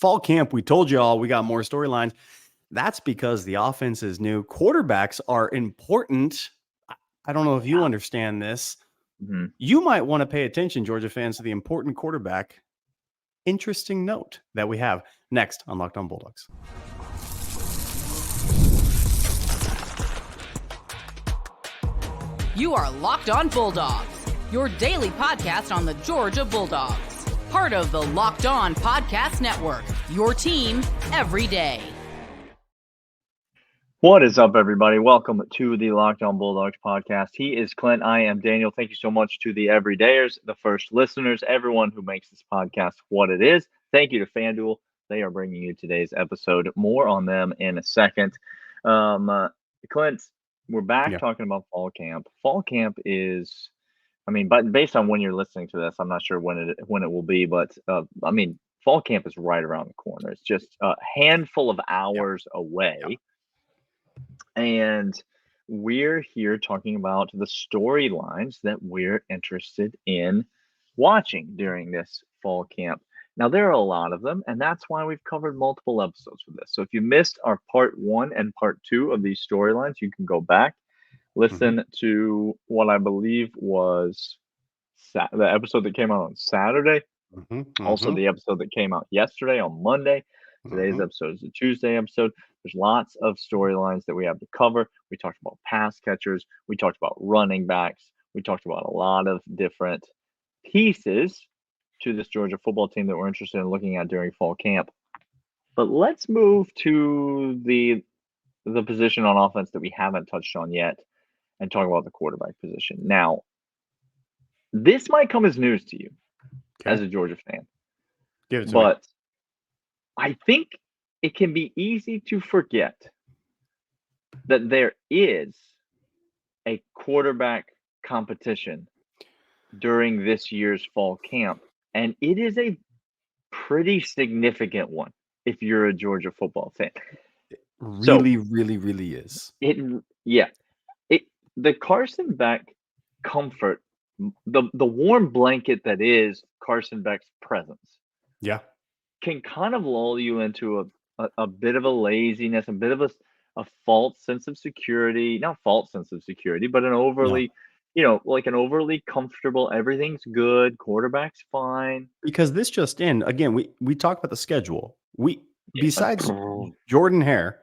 Fall camp, we told you all we got more storylines. That's because the offense is new. Quarterbacks are important. I don't know if you understand this. Mm-hmm. You might want to pay attention, Georgia fans, to the important quarterback. Interesting note that we have next on Locked On Bulldogs. You are Locked On Bulldogs, your daily podcast on the Georgia Bulldogs. Part of the Locked On Podcast Network, your team every day. What is up, everybody? Welcome to the Locked On Bulldogs podcast. He is Clint. I am Daniel. Thank you so much to the everydayers, the first listeners, everyone who makes this podcast what it is. Thank you to FanDuel. They are bringing you today's episode. More on them in a second. Clint, we're back talking about fall camp. Fall camp is, but based on when you're listening to this, I'm not sure when it will be, but fall camp is right around the corner. It's just a handful of hours away. And we're here talking about the storylines that we're interested in watching during this fall camp. Now, there are a lot of them, and that's why we've covered multiple episodes for this. So if you missed our part 1 and part 2 of these storylines, you can go back, listen to what I believe was the episode that came out on Saturday. Also, the episode that came out yesterday on Monday. Today's episode is a Tuesday episode. There's lots of storylines that we have to cover. We talked about pass catchers. We talked about running backs. We talked about a lot of different pieces to this Georgia football team that we're interested in looking at during fall camp. But let's move to the position on offense that we haven't touched on yet and talk about the quarterback position. Now, this might come as news to you as a Georgia fan. Give it to me. But I think it can be easy to forget that there is a quarterback competition during this year's fall camp, and it is a pretty significant one if you're a Georgia football fan. Really is. The Carson Beck comfort, the warm blanket that is Carson Beck's presence. Yeah. Can kind of lull you into a bit of a laziness, a bit of a false sense of security. Not false sense of security, but an overly, like an overly comfortable, everything's good, quarterback's fine. Because this just in, again, we talked about the schedule. Besides Jordan Hare,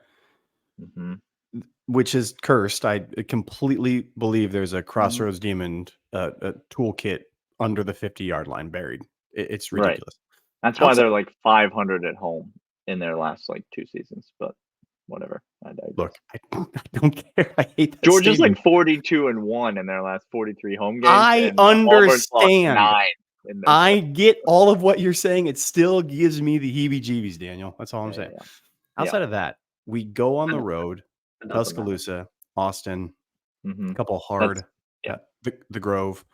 which is cursed, I completely believe there's a Crossroads Demon toolkit under the 50-yard line buried. It's ridiculous. Right. That's why they're like 500 at home in their last 2 seasons, but whatever. Look, I don't care. I hate that. Georgia's statement. 42-1 in their last 43 home games. I understand. I get all of what you're saying. It still gives me the heebie-jeebies, Daniel. That's all I'm saying. Yeah. Outside of that, we go on the road, Tuscaloosa, Austin, a couple hard, the Grove.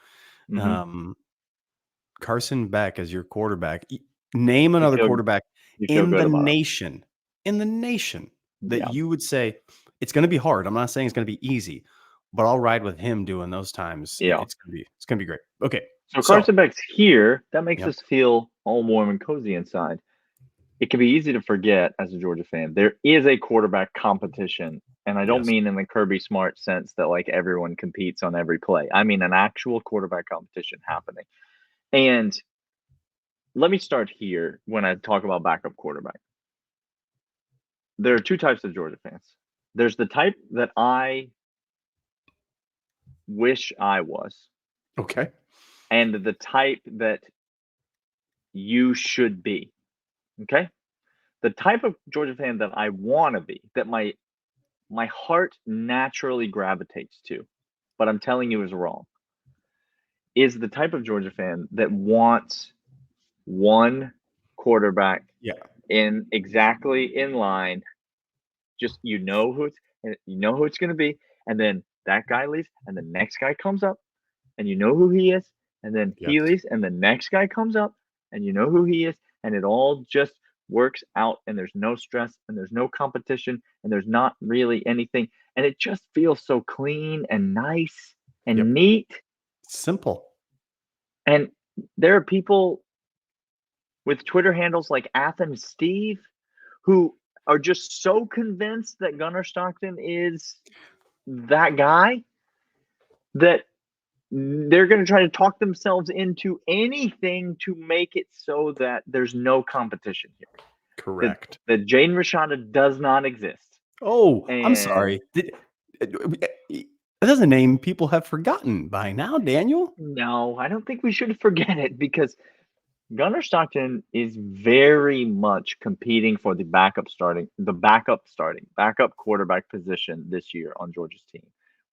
Carson Beck as your quarterback. Name another quarterback in the nation that you would say it's going to be hard. I'm not saying it's going to be easy, but I'll ride with him doing those times. Yeah, it's going to be great. Okay, so Carson Beck's here. That makes us feel all warm and cozy inside. It can be easy to forget as a Georgia fan. There is a quarterback competition, and I don't mean in the Kirby Smart sense that like everyone competes on every play. I mean an actual quarterback competition happening. And let me start here when I talk about backup quarterback. There are 2 types of Georgia fans. There's the type that I wish I was. Okay. And the type that you should be. Okay? The type of Georgia fan that I want to be, that my heart naturally gravitates to, but I'm telling you is wrong, is the type of Georgia fan that wants one quarterback in exactly in line. Just who it's going to be, and then that guy leaves, and the next guy comes up, and you know who he is, and then he leaves, and the next guy comes up, and you know who he is, and it all just works out, and there's no stress, and there's no competition, and there's not really anything, and it just feels so clean and nice and neat. Simple. And there are people with Twitter handles like Athens Steve, who are just so convinced that Gunnar Stockton is that guy that they're going to try to talk themselves into anything to make it so that there's no competition here. Correct. That Jaden Rashada does not exist. Oh, I'm sorry. That is a name people have forgotten by now, Daniel. No, I don't think we should forget it because Gunnar Stockton is very much competing for the backup quarterback position this year on Georgia's team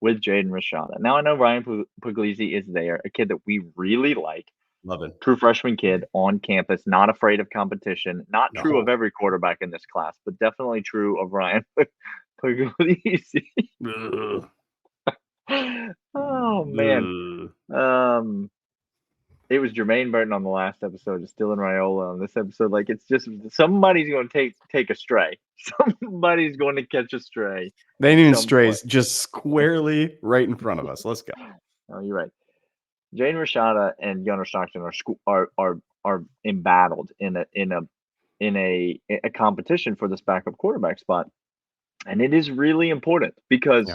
with Jaden Rashada. Now I know Ryan Puglisi is there, a kid that we really like. Love it. True freshman kid on campus, not afraid of competition. Not true of every quarterback in this class, but definitely true of Ryan Puglisi. Oh man. It was Jermaine Burton on the last episode, just Dylan Raiola on this episode. Like, it's just somebody's going to take a stray. Somebody's going to catch a stray. They ain't even strays, just squarely right in front of us. Let's go. Oh, you're right. Jaden Rashada and Gunnar Stockton are embattled in a competition for this backup quarterback spot, and it is really important because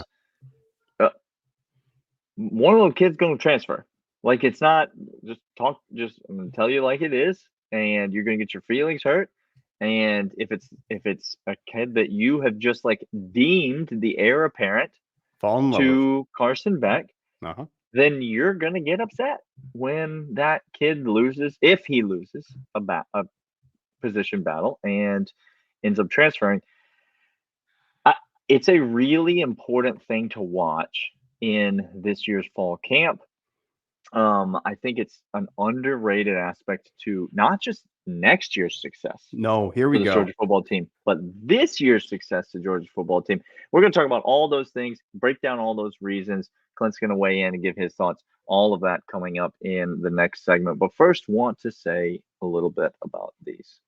one of those kids going to transfer. Like, it's not I'm going to tell you like it is, and you're going to get your feelings hurt. And if it's a kid that you have just like deemed the heir apparent to Carson Beck, then you're going to get upset when that kid loses, if he loses a position battle and ends up transferring. It's a really important thing to watch in this year's fall camp. I think it's an underrated aspect to not just next year's success. No, here we go. Georgia football team, but this year's success to Georgia football team. We're going to talk about all those things, break down all those reasons. Clint's going to weigh in and give his thoughts. All of that coming up in the next segment. But first, want to say a little bit about these.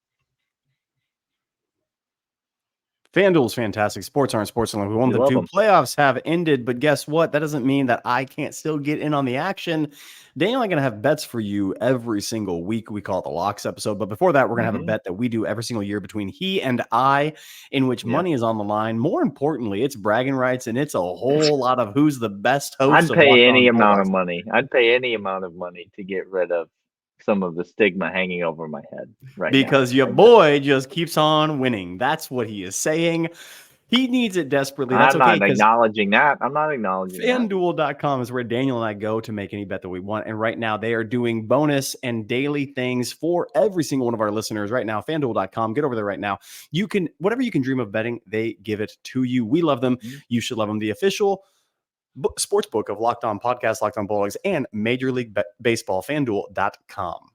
FanDuel is fantastic. Sports aren't sports unless we won the two. Playoffs have ended, but guess what? That doesn't mean that I can't still get in on the action. Daniel and I are going to have bets for you every single week. We call it the Locks episode. But before that, we're going to have a bet that we do every single year between he and I, in which money is on the line. More importantly, it's bragging rights, and it's a whole lot of who's the best host. I'd pay any amount of money. I'd pay any amount of money to get rid of some of the stigma hanging over my head because your boy just keeps on winning. That's what he is saying. He needs it desperately. That's I'm not acknowledging that. I'm not acknowledging FanDuel.com is where Daniel and I go to make any bet that we want. And right now they are doing bonus and daily things for every single one of our listeners right now. FanDuel.com. Get over there right now. You can, whatever you can dream of betting, they give it to you. We love them. You should love them. The official sports book of Locked On Podcast, Locked On Bulldogs, and Major League Baseball, FanDuel.com.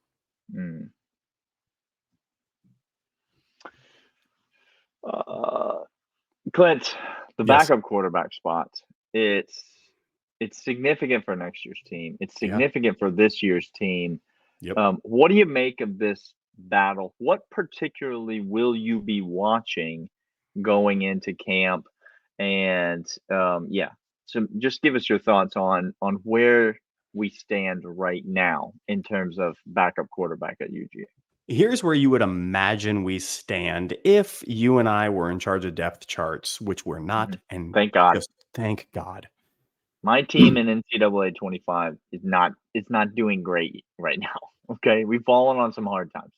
Clint, the backup quarterback spot, it's significant for next year's team. It's significant for this year's team. What do you make of this battle? What particularly will you be watching going into camp? And so just give us your thoughts on where we stand right now in terms of backup quarterback at UGA. Here's where you would imagine we stand if you and I were in charge of depth charts, which we're not. And thank God. Thank God. My team in NCAA 25 is not doing great right now. Okay, we've fallen on some hard times.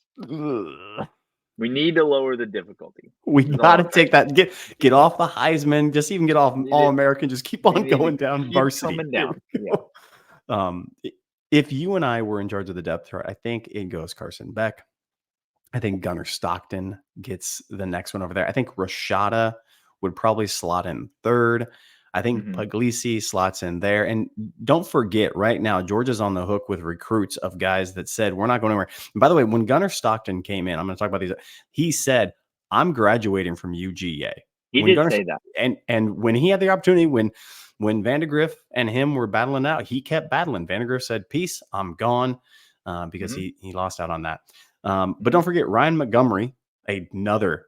We need to lower the difficulty. We got to take that. Get off the Heisman. Just even get off All-American. Just keep on going down varsity. Coming down. If you and I were in charge of the depth chart, I think it goes Carson Beck. I think Gunnar Stockton gets the next one over there. I think Rashada would probably slot in third. I think Puglisi slots in there. And don't forget, right now, Georgia's on the hook with recruits of guys that said, we're not going anywhere. And by the way, when Gunnar Stockton came in, I'm going to talk about these. He said, I'm graduating from UGA. He did say that. And when he had the opportunity, when Vandegrift and him were battling out, he kept battling. Vandegrift said, peace, I'm gone, because he lost out on that. But don't forget Ryan Montgomery, another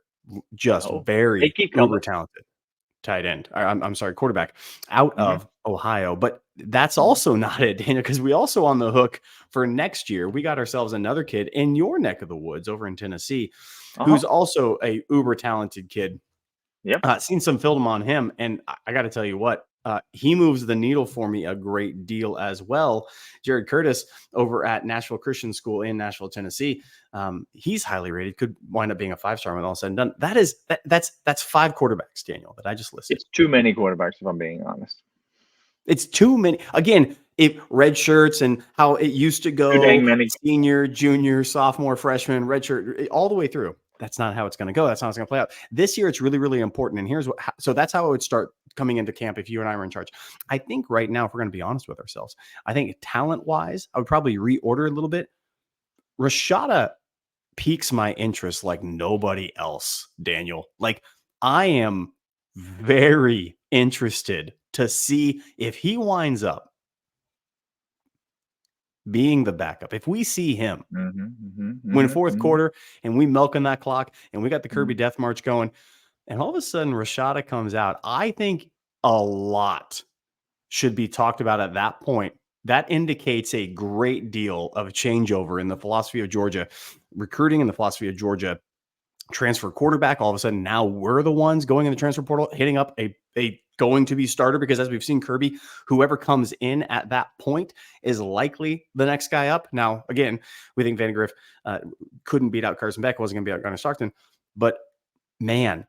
just very uber talented tight end. I'm sorry, quarterback out of Ohio. But that's also not it, Daniel, because we also on the hook for next year. We got ourselves another kid in your neck of the woods over in Tennessee, who's also a uber talented kid. Yep. Seen some film on him, and I got to tell you what, he moves the needle for me a great deal as well. Jared Curtis over at Nashville Christian School in Nashville, Tennessee. He's highly rated, could wind up being a 5-star when all said and done. That's 5 quarterbacks, Daniel, that I just listed. It's too many quarterbacks, if I'm being honest. It's too many. Again, if red shirts and how it used to go, senior, junior, sophomore, freshman, red shirt, all the way through. That's not how it's going to go. That's not how it's going to play out. This year, it's really, really important. And here's what. So that's how it would start coming into camp if you and I were in charge. I think right now, if we're going to be honest with ourselves, I think talent-wise, I would probably reorder a little bit. Rashada piques my interest like nobody else, Daniel. Like, I am very interested to see if he winds up being the backup. If we see him win fourth quarter and we milking that clock and we got the Kirby Death March going, and all of a sudden Rashada comes out, I think a lot should be talked about at that point. That indicates a great deal of a changeover in the philosophy of Georgia, recruiting in the philosophy of Georgia. Transfer quarterback, all of a sudden now we're the ones going in the transfer portal, hitting up a going to be starter, because as we've seen, Kirby, whoever comes in at that point is likely the next guy up. Now, again, we think Vandegrift couldn't beat out Carson Beck, wasn't going to beat out Gunnar Stockton, but man,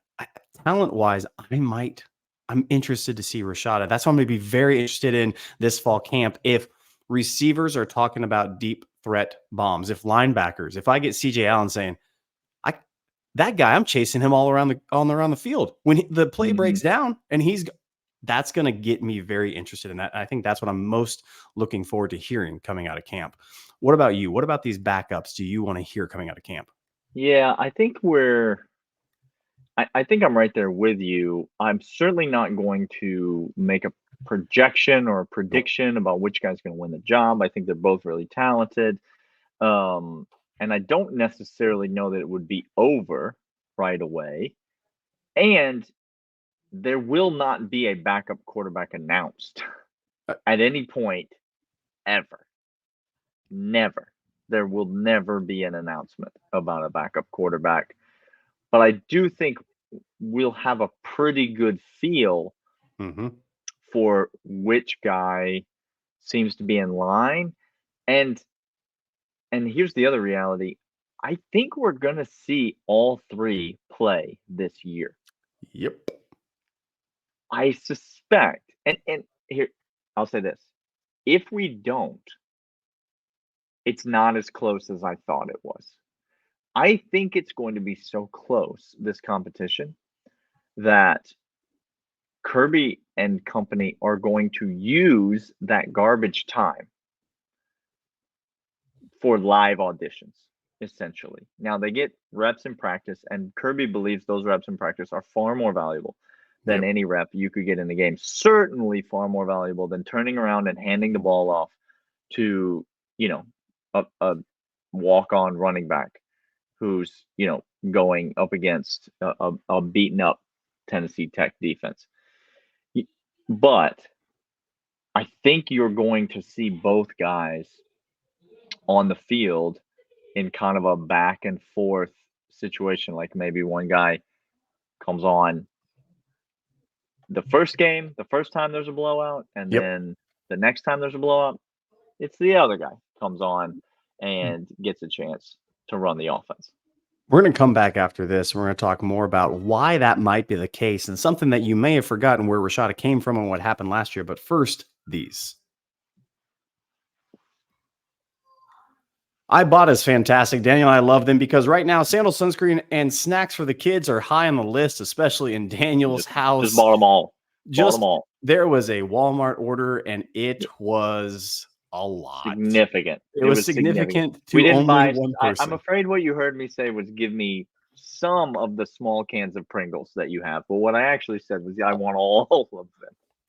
talent-wise, I'm interested to see Rashada. That's why I'm going to be very interested in this fall camp. If receivers are talking about deep threat bombs, if linebackers, if I get CJ Allen saying, that guy, I'm chasing him all around the field when the play breaks down, and that's going to get me very interested in that. I think that's what I'm most looking forward to hearing coming out of camp. What about you? What about these backups do you want to hear coming out of camp? Yeah, I think I think I'm right there with you. I'm certainly not going to make a projection or a prediction about which guy's going to win the job. I think they're both really talented. And I don't necessarily know that it would be over right away. And there will not be a backup quarterback announced at any point ever. Never. There will never be an announcement about a backup quarterback. But I do think we'll have a pretty good feel for which guy seems to be in line. And here's the other reality. I think we're going to see all 3 play this year. Yep. I suspect, and here, I'll say this. If we don't, it's not as close as I thought it was. I think it's going to be so close, this competition, that Kirby and company are going to use that garbage time for live auditions, essentially. Now, they get reps in practice, and Kirby believes those reps in practice are far more valuable than any rep you could get in the game. Certainly far more valuable than turning around and handing the ball off to, a walk-on running back who's, going up against a beaten up Tennessee Tech defense. But I think you're going to see both guys on the field in kind of a back and forth situation. Like maybe one guy comes on the first time there's a blowout, and then the next time there's a blowout, it's the other guy comes on and gets a chance to run the offense. We're going to come back after this. We're going to talk more about why that might be the case and something that you may have forgotten where Rashada came from and what happened last year. But first, these. Ibotta is fantastic. Daniel and I love them because right now, sandal, sunscreen, and snacks for the kids are high on the list, especially in Daniel's house. Just bought them all. There was a Walmart order, and it was a lot. Significant. It was significant to we didn't only buy, one person. I'm afraid what you heard me say was give me some of the small cans of Pringles that you have. But what I actually said was I want all of them.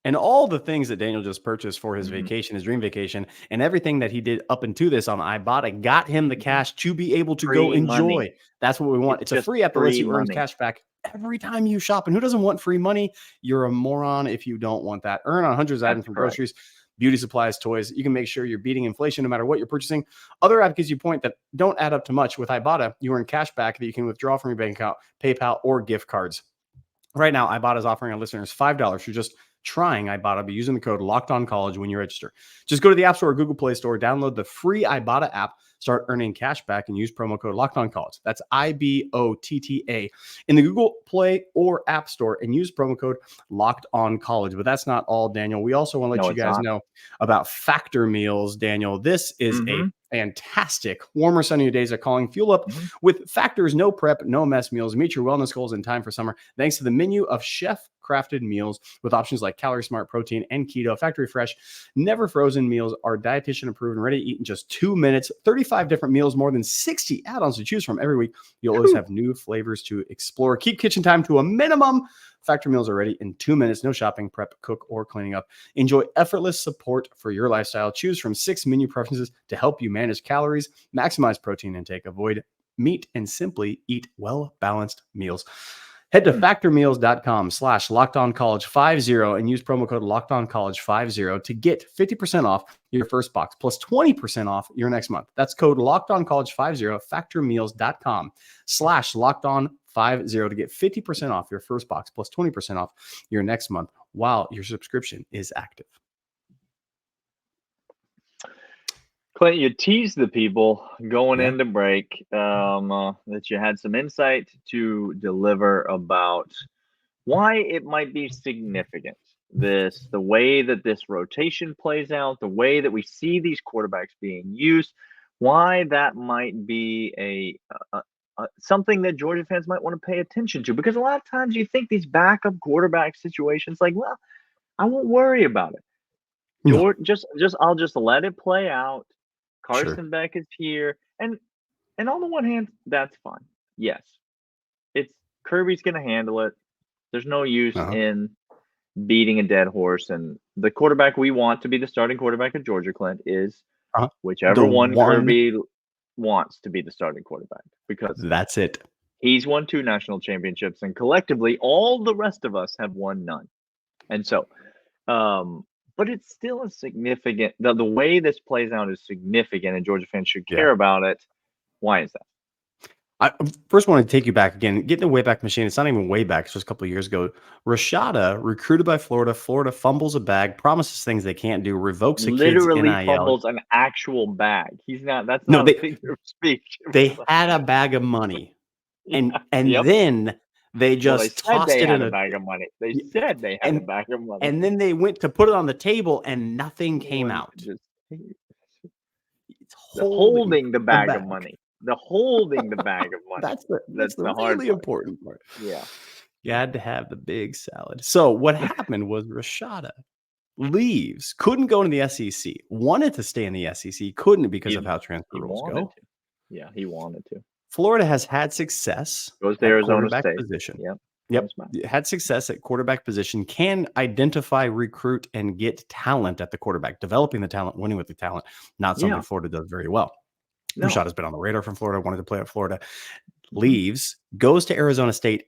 And all the things that Daniel just purchased for his vacation, his dream vacation, and everything that he did up into this on Ibotta got him the cash to be able to go enjoy. Money. That's what we want. It's a free app that lets you earn cash back every time you shop. And who doesn't want free money? You're a moron if you don't want that. Earn on hundreds of items from groceries beauty supplies, toys. You can make sure you're beating inflation no matter what you're purchasing. Other app gives you point that don't add up to much. With Ibotta, you earn cash back that you can withdraw from your bank account, PayPal, or gift cards. Right now, Ibotta is offering our listeners $5 for just trying Ibotta by using the code LOCKEDONCollege when you register. Just go to the App Store or Google Play Store, download the free Ibotta app, start earning cash back, and use promo code LOCKEDONCollege. That's IBOTTA in the Google Play or App Store, and use promo code LOCKEDONCollege. But that's not all, Daniel. We also want to let you guys know about Factor Meals, Daniel. This is a fantastic warmer sunny days are calling. Fuel up with Factor's no prep, no mess meals. Meet your wellness goals in time for summer thanks to the menu of chef crafted meals with options like Calorie Smart, Protein, and Keto. Factory Fresh, never frozen meals are dietitian approved and ready to eat in just 2 minutes. 35 different meals, more than 60 add-ons to choose from every week. You'll always have new flavors to explore. Keep kitchen time to a minimum. Factor meals are ready in 2 minutes. No shopping, prep, cook, or cleaning up. Enjoy effortless support for your lifestyle. Choose from 6 menu preferences to help you manage calories, maximize protein intake, avoid meat, and simply eat well-balanced meals. Head to factormeals.com/LockedOnCollege50 and use promo code LockedOnCollege50 to get 50% off your first box plus 20% off your next month. That's code LockedOnCollege50, factormeals.com/LockedOn50 to get 50% off your first box plus 20% off your next month while your subscription is active. Clint, you teased the people going into break that you had some insight to deliver about why it might be significant. The way that this rotation plays out, the way that we see these quarterbacks being used, why that might be something that Georgia fans might want to pay attention to. Because a lot of times you think these backup quarterback situations, like, well, I won't worry about it. No. I'll just let it play out. Carson Beck is here, and on the one hand, that's fine. Yes, it's Kirby's going to handle it. There's no use in beating a dead horse, and the quarterback we want to be the starting quarterback of Georgia, Clint, is whichever one Kirby wants to be the starting quarterback, because that's it. He's won 2 national championships, and collectively, all the rest of us have won none. And so, but it's still a significant. The way this plays out is significant, and Georgia fans should care about it. Why is that? I first want to take you back again, getting the Wayback Machine. It's not even way back. It's just a couple of years ago. Rashada, recruited by Florida. Florida fumbles a bag, promises things they can't do, revokes a kid's NIL. Fumbles an actual bag. He's not. That's not a figure of speech. They had a bag of money, and then they just tossed it in a bag of money. They said they had a bag of money, and then they went to put it on the table, and nothing came out. It's holding the bag of money. The holding the bag of money. That's the hard really important part. Yeah. You had to have the big salad. So what happened was Rashada leaves, couldn't go into the SEC, wanted to stay in the SEC, couldn't because of how transfer rules go. Yeah, he wanted to. Florida has had success. Goes to Arizona State. Position. Yep. Had success at quarterback position, can identify, recruit, and get talent at the quarterback, developing the talent, winning with the talent. Not something Florida does very well. No. Rashad has been on the radar from Florida, wanted to play at Florida, leaves, goes to Arizona State,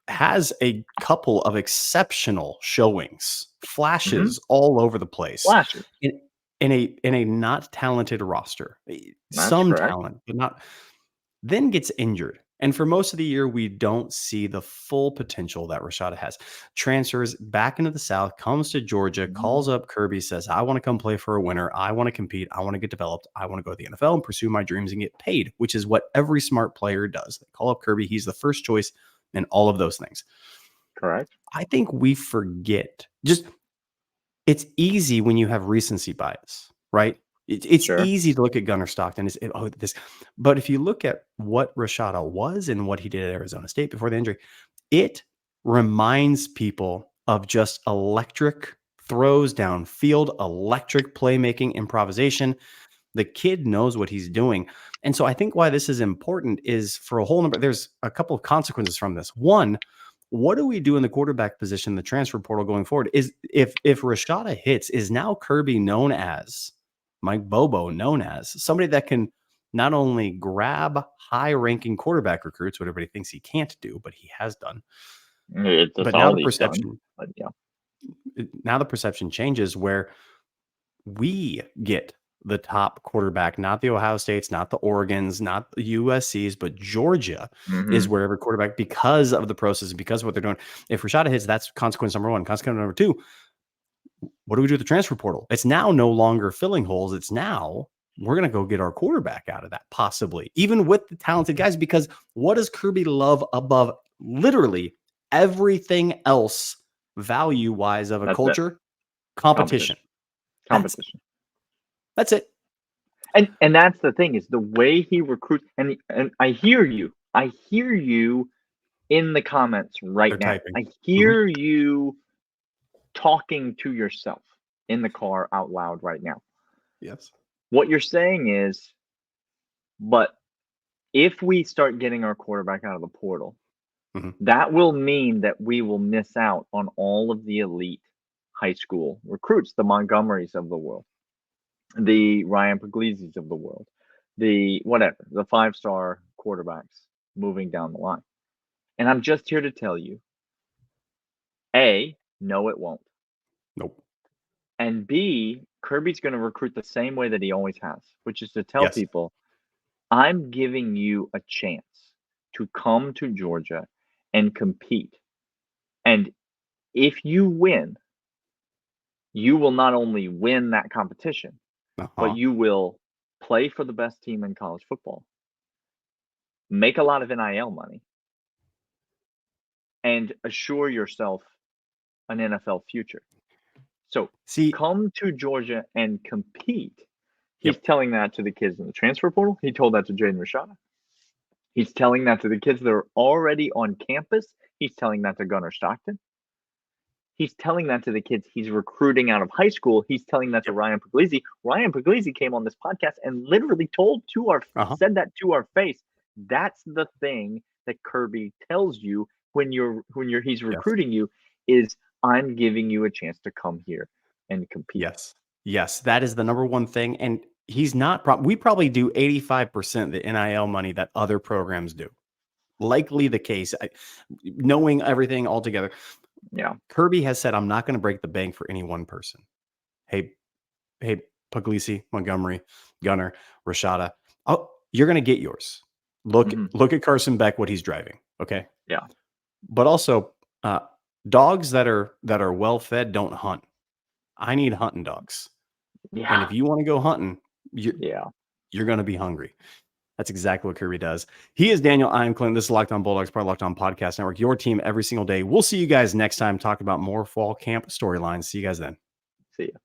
has a couple of exceptional showings, flashes all over the place. Flashes. In a not talented roster. Some talent, but not. Then gets injured. And for most of the year, we don't see the full potential that Rashada has. Transfers back into the South, comes to Georgia, calls up Kirby, says, I want to come play for a winner. I want to compete. I want to get developed. I want to go to the NFL and pursue my dreams and get paid, which is what every smart player does. They call up Kirby. He's the first choice and all of those things. Correct. I think we forget. It's easy when you have recency bias, right? It's easy to look at Gunnar Stockton. But if you look at what Rashada was and what he did at Arizona State before the injury, it reminds people of just electric throws downfield, electric playmaking, improvisation. The kid knows what he's doing. And so I think why this is important is for a whole number. There's a couple of consequences from this. One, what do we do in the quarterback position, the transfer portal going forward? Is if Rashada hits, is now Kirby known as Mike Bobo, known as somebody that can not only grab high-ranking quarterback recruits, what everybody thinks he can't do, but he has done. But now the perception, now the perception changes where we get the top quarterback, not the Ohio States, not the Oregons, not the USCs, but Georgia is where every quarterback, because of the process and because of what they're doing. If Rashada hits, that's consequence number one. Consequence number two, what do we do with the transfer portal? It's now no longer filling holes. It's now we're going to go get our quarterback out of that, possibly, even with the talented guys, because what does Kirby love above literally everything else value-wise of a culture? Competition. That's it. And that's the thing, is the way he recruits. And I hear you. I hear you in the comments right now. Typing. I hear you talking to yourself in the car out loud right now. Yes. What you're saying is, but if we start getting our quarterback out of the portal, that will mean that we will miss out on all of the elite high school recruits, the Montgomerys of the world, the Ryan Puglisi's of the world, the 5-star quarterbacks moving down the line. And I'm just here to tell you, A, no, it won't. Nope. And B, Kirby's going to recruit the same way that he always has, which is to tell people, I'm giving you a chance to come to Georgia and compete. And if you win, you will not only win that competition, but you will play for the best team in college football, make a lot of NIL money, and assure yourself an NFL future. So come to Georgia and compete. He's telling that to the kids in the transfer portal. He told that to Jaden Rashada. He's telling that to the kids that are already on campus. He's telling that to Gunnar Stockton. He's telling that to the kids he's recruiting out of high school. He's telling that to Ryan Puglisi. Ryan Puglisi came on this podcast and literally said that to our face. That's the thing that Kirby tells you when he's recruiting you, is I'm giving you a chance to come here and compete. Yes, that is the number one thing. And he's not, we probably do 85% the NIL money that other programs do. Likely the case, knowing everything altogether. Yeah. Kirby has said, I'm not going to break the bank for any one person. Hey, Puglisi, Montgomery, Gunnar, Rashada. Oh, you're going to get yours. Look at Carson Beck, what he's driving. Okay. Yeah. But also, dogs that are well fed don't hunt. I need hunting dogs. Yeah. And if you want to go hunting, you're going to be hungry. That's exactly what Kirby does. He is Daniel. I am Clint. This is Locked On Bulldogs, part of Locked On Podcast Network. Your team every single day. We'll see you guys next time. Talk about more fall camp storylines. See you guys then. See ya.